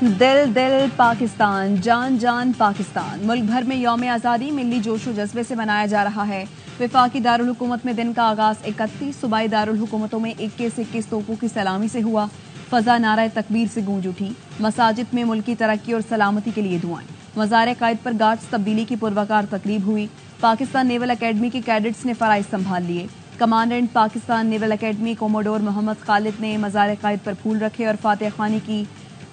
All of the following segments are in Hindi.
दिल दिल पाकिस्तान, जान जान पाकिस्तान। मुल्क भर में यौम आज़ादी मिली जोशो जज्बे से मनाया जा रहा है। वफाकी दारुल हुकूमत में दिन का आगाज 31 सूबाई दारुल हुकूमतों में 21 तोपों की सलामी से हुआ। फजा नारा तकबीर से गूंज उठी। मसाजिद में मुल्क की तरक्की और सलामती के लिए दुआएं। मज़ार कायद पर गार्ड्स तब्दीली की पुरवकार तकरीब हुई। पाकिस्तान नेवल अकेडमी के कैडेट्स ने फराइज संभाल लिए। Commandant Pakistan Naval Academy commodore Mohammad Khalid ने मज़ार कायद पर फूल रखे और फातिहा खानी की।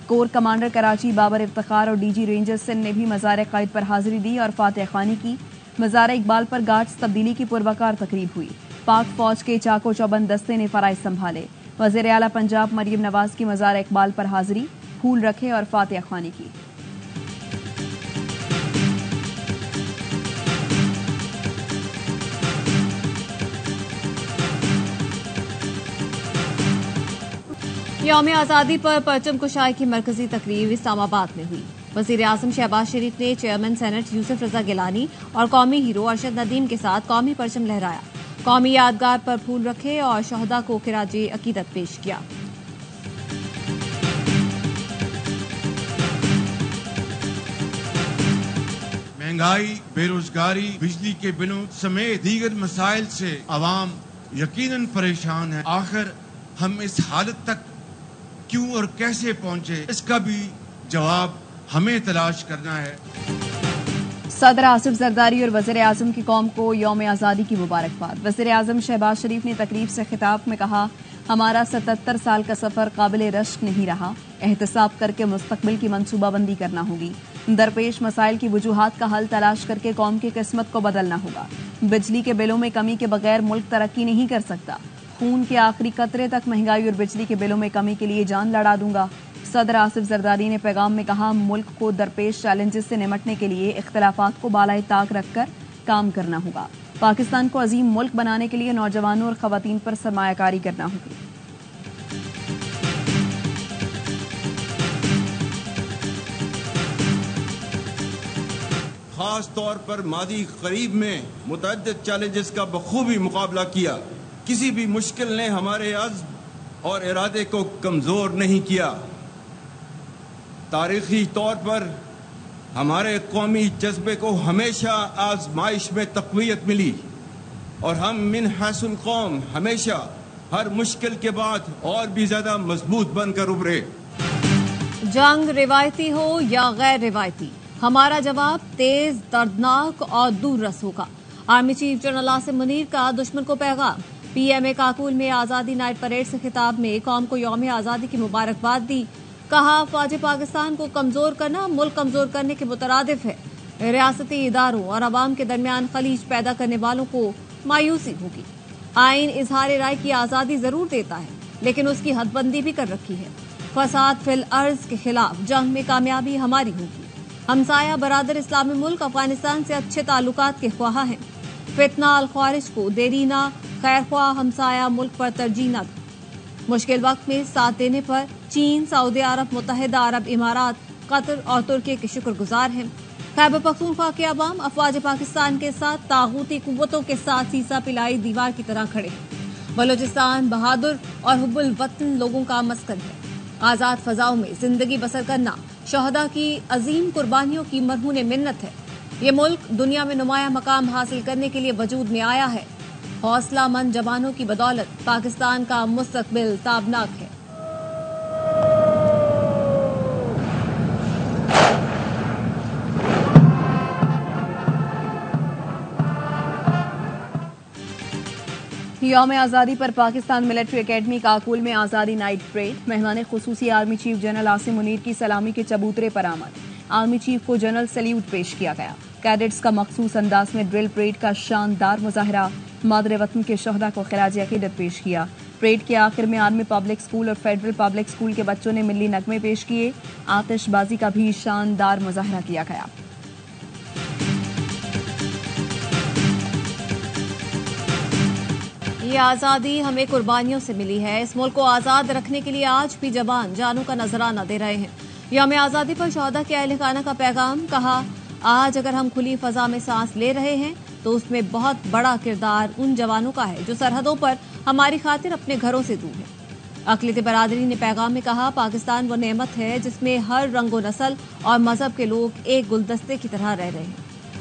कोर कमांडर कराची बाबर इफ्तिखार और डीजी रेंजर सिंध ने भी मज़ार कायद पर हाजिरी दी और फातिहा खानी की। मज़ार इकबाल पर गार्ड्स तब्दीली की पुरवकार तकरीब हुई। पाक फौज के चाको चौबंद दस्ते ने फराइज संभाले। वज़ीर आला पंजाब मरियम नवाज की मज़ार इकबाल पर हाजिरी, फूल रखे और फातिहा खानी की। यौम आज़ादी पर परचम कुशाई की मरकजी तकरीब इस्लामाबाद में हुई। वज़ीर आज़म शहबाज शरीफ ने चेयरमैन सेनेट यूसुफ रजा गिलानी और कौमी हीरो अरशद नदीम के साथ कौमी परचम लहराया। कौमी यादगार पर फूल रखे और शहदा को खिराजे अकीदत पेश किया। महंगाई, बेरोजगारी, बिजली के बिलों समेत दीगर मसाइल से आवाम यकीनन परेशान है। आखिर हम इस हालत तक क्यों और कैसे पहुंचे, इसका भी जवाब हमें तलाश करना है। सदर आसिफ जरदारी और वज़ीर आज़म की कौम को यौम आज़ादी की मुबारकबाद। वज़ीर आज़म शहबाज शरीफ ने तकरीब से खिताब में कहा, हमारा 77 साल का सफर काबिल रश्क नहीं रहा। एहतसाब करके मुस्तकबिल की मनसूबाबंदी करना होगी। दरपेश मसाइल की वजूहात का हल तलाश करके कौम की किस्मत को बदलना होगा। बिजली के बिलों में कमी के बगैर मुल्क तरक्की नहीं कर सकता। खून के आखिरी कतरे तक महंगाई और बिजली के बिलों में कमी के लिए जान लड़ा दूंगा। सदर आसिफ जरदारी ने पैगाम में कहा, मुल्क को दरपेश चैलेंजेस से निमटने के लिए इख्तलाफात को बालाए ताक रखकर काम करना होगा। पाकिस्तान को अजीम मुल्क बनाने के लिए नौजवानों और खवातीन पर सरमायाकारी करना होगी। खास तौर पर मादी करीब में मुतअद्दिद चैलेंजेस का बखूबी मुकाबला किया। किसी भी मुश्किल ने हमारे अज़्म और इरादे को कमजोर नहीं किया। तारीखी तौर पर हमारे कौमी जज्बे को हमेशा आजमाइश में तक़वियत मिली और हम मिन हसन कौम हमेशा हर मुश्किल के बाद और भी ज्यादा मजबूत बनकर उभरे। जंग रिवायती हो या गैर रिवायती, हमारा जवाब तेज, दर्दनाक और दूररस होगा। Army chief general Asim Munir का दुश्मन को पैगाम। पीएमए काकुल में आजादी नाइट परेड से खिताब में कौम को यौम आजादी की मुबारकबाद दी। कहा, फौज पाकिस्तान को कमजोर करना मुल्क कमजोर करने के मुतरादिफ है। रियासती इदारों और अवाम के दरमियान खलीज पैदा करने वालों को मायूसी होगी। आइन इजहार राय की आजादी जरूर देता है, लेकिन उसकी हदबंदी भी कर रखी है। फसाद फिल अर्ज के खिलाफ जंग में कामयाबी हमारी होगी। हमसाया बरादर इस्लामी मुल्क अफगानिस्तान से अच्छे ताल्लुकात के ख्वाह हैं। फितना अल ख्वारिज को देरीना खैर ख्वाह हमसाया मुल्क पर तरजीह न दे। मुश्किल वक्त में साथ देने पर चीन, सऊदी अरब, मुत्तहिदा अरब इमारात, कतर और तुर्की के शुक्रगुजार हैं। खैबर पख्तूनख्वा के अवाम अफवाज पाकिस्तान के साथ तागूती कुव्वतों के साथ सीसा पिलाई दीवार की तरह खड़े हैं। बलूचिस्तान बहादुर और हुब्बुल वतन लोगों का मस्कन है। आजाद फजाओं में जिंदगी बसर करना शहदा की अजीम कुर्बानियों की मरहून मिन्नत है। ये मुल्क दुनिया में नुमाया मकाम हासिल करने के लिए वजूद में आया है। हौसलामंद जवानों की बदौलत पाकिस्तान का मुस्तकबिल ताबनाक है। यौम आज़ादी पर पाकिस्तान मिलिट्री एकेडमी काकुल में आज़ादी नाइट परेड। मेहमान खुसूसी army chief general Asim Munir की सलामी के चबूतरे पर आमद। आर्मी चीफ को जनरल सैल्यूट पेश किया गया। कैडेट्स का मखसूस अंदाज में ड्रिल परेड का शानदार मुजाहरा। मादरे वतन के शहदा को खिराज अकीदत पेश किया। परेड के आखिर में आर्मी पब्लिक स्कूल और फेडरल पब्लिक स्कूल के बच्चों ने मिली नगमे पेश किए। आतिशबाजी का भी शानदार मुजाहरा किया गया। ये आजादी हमें कुर्बानियों से मिली है। इस मुल्क को आजाद रखने के लिए आज भी जवान जानों का नजराना दे रहे हैं। यौम आजादी पर शहदा के अहले खाना का पैगाम। कहा, आज अगर हम खुली फजा में सांस ले रहे हैं तो उसमें बहुत बड़ा किरदार उन जवानों का है जो सरहदों पर हमारी खातिर अपने घरों से दूर हैं। अक़लियती बरादरी ने पैगाम में कहा, पाकिस्तान वो नेमत है जिसमें हर रंगो नस्ल और मजहब के लोग एक गुलदस्ते की तरह रह रहे हैं।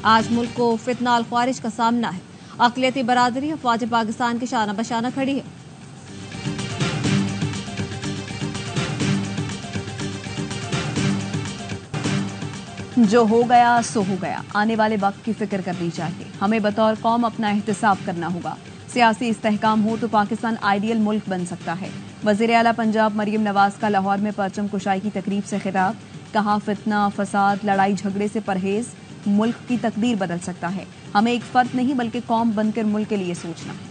आज मुल्क को फितना अल ख्वारिज का सामना है। अक़लियती बरादरी अफवाज पाकिस्तान के शाना बशाना खड़ी है। जो हो गया सो हो गया, आने वाले वक्त की फिक्र करनी चाहिए। हमें बतौर कौम अपना एहतिसाब करना होगा। सियासी इस्तेहकाम हो तो पाकिस्तान आइडियल मुल्क बन सकता है। वज़ीर आला पंजाब मरियम नवाज का लाहौर में परचम कुशाई की तकरीब से खिताब। कहा, फितना, फसाद, लड़ाई झगड़े से परहेज मुल्क की तकदीर बदल सकता है। हमें एक फर्द नहीं बल्कि कौम बनकर मुल्क के लिए सोचना है।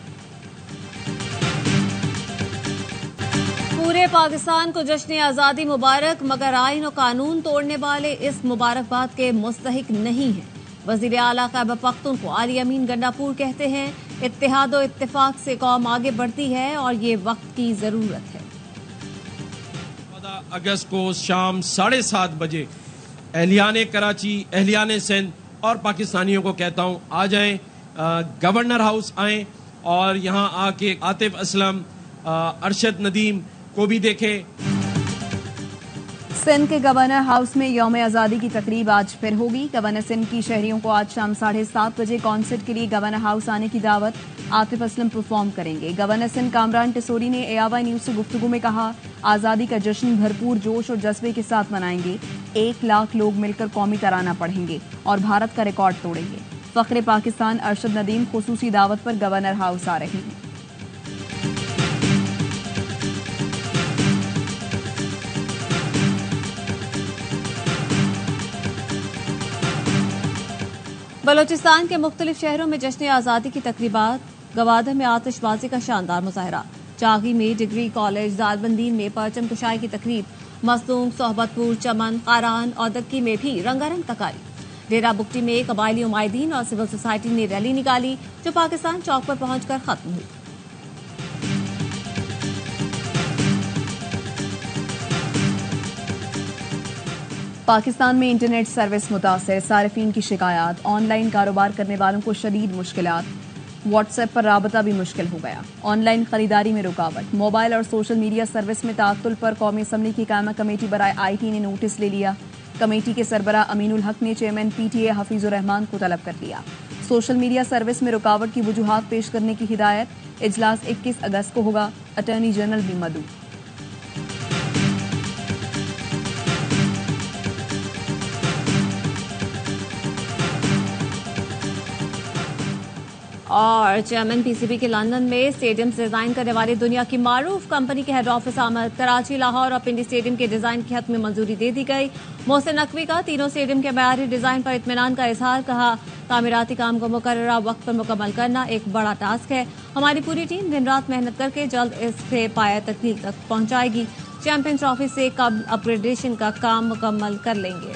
पूरे पाकिस्तान को जश्न आज़ादी मुबारक, मगर आइन और कानून तोड़ने वाले इस मुबारकबाद के मुस्तहिक नहीं हैं। वज़ीर आला खैबर पख्तूनख्वा अली अमीन गंडापुर कहते हैं, इत्तेहाद और इत्तेफाक से कौम आगे बढ़ती है और ये वक्त की जरूरत है। 14 अगस्त को शाम 7:30 बजे अहलियाने कराची, अहलियाने सिंध और पाकिस्तानियों को कहता हूँ, आ जाएं, गवर्नर हाउस आएं और यहाँ आके आतिफ असलम, अरशद नदीम को भी देखे। सिंध के गवर्नर हाउस में यौम आज़ादी की तकरीब आज फिर होगी। गवर्नर सिंध की शहरियों को आज शाम 7:30 बजे कॉन्सर्ट के लिए गवर्नर हाउस आने की दावत। आतिफ असलम परफॉर्म करेंगे। गवर्नर सिंध कामरान टिसोरी ने ARY न्यूज से गुफ्तगू में कहा, आज़ादी का जश्न भरपूर जोश और जज्बे के साथ मनाएंगे। 1 लाख लोग मिलकर कौमी तराना पढ़ेंगे और भारत का रिकॉर्ड तोड़ेंगे। फख्रे पाकिस्तान अरशद नदीम खुसूसी दावत पर गवर्नर हाउस आ रहे हैं। बलोचिस्तान के मुख्तलिफ शहरों में जश्न आज़ादी की तकरीबात। गवादर में आतिशबाजी का शानदार मुजाहरा। चागी में डिग्री कॉलेज, दालबंदी में परचम कुशाई की तकरीब। मसलूम, सोहबतपुर, चमन, कारान और दक्की में भी रंगारंग तकारीब। डेरा बुगटी में कबायली उमायदीन और सिविल सोसाइटी ने रैली निकाली, जो पाकिस्तान चौक पर पहुंचकर खत्म हुई। पाकिस्तान में इंटरनेट सर्विस मुतासर, सारिफीन की शिकायत। ऑनलाइन कारोबार करने वालों को शदीद मुश्किलात। व्हाट्सएप पर राबता भी मुश्किल हो गया। ऑनलाइन खरीदारी में रुकावट। मोबाइल और सोशल मीडिया सर्विस में ताअत्तुल पर कौमी असम्बली की कायमा कमेटी बराए IT ने नोटिस ले लिया। कमेटी के सरबरा अमीनुल हक ने चेयरमैन PTA हफीजुर रहमान को तलब कर लिया। सोशल मीडिया सर्विस में रुकावट की वजूहात पेश करने की हिदायत। इजलास 21 अगस्त को होगा। अटॉर्नी जनरल भी मदऊ। और चेयरमैन PCB के लंदन में स्टेडियम डिजाइन करने वाली दुनिया की मारूफ कंपनी के हेड ऑफिस आमद। कराची, लाहौर और पिंडी स्टेडियम के डिजाइन की हद में मंजूरी दे दी गई। मोहसिन नकवी का तीनों स्टेडियम के मयारी डिजाइन पर इत्मीनान का इजहार। कहा, तामीराती काम को मुकर्ररा वक्त पर मुकम्मल करना एक बड़ा टास्क है। हमारी पूरी टीम दिन रात मेहनत करके जल्द इससे पाया तकमील तक पहुंचाएगी। चैंपियंस ट्रॉफी से कब अपग्रेडेशन का काम मुकम्मल कर लेंगे।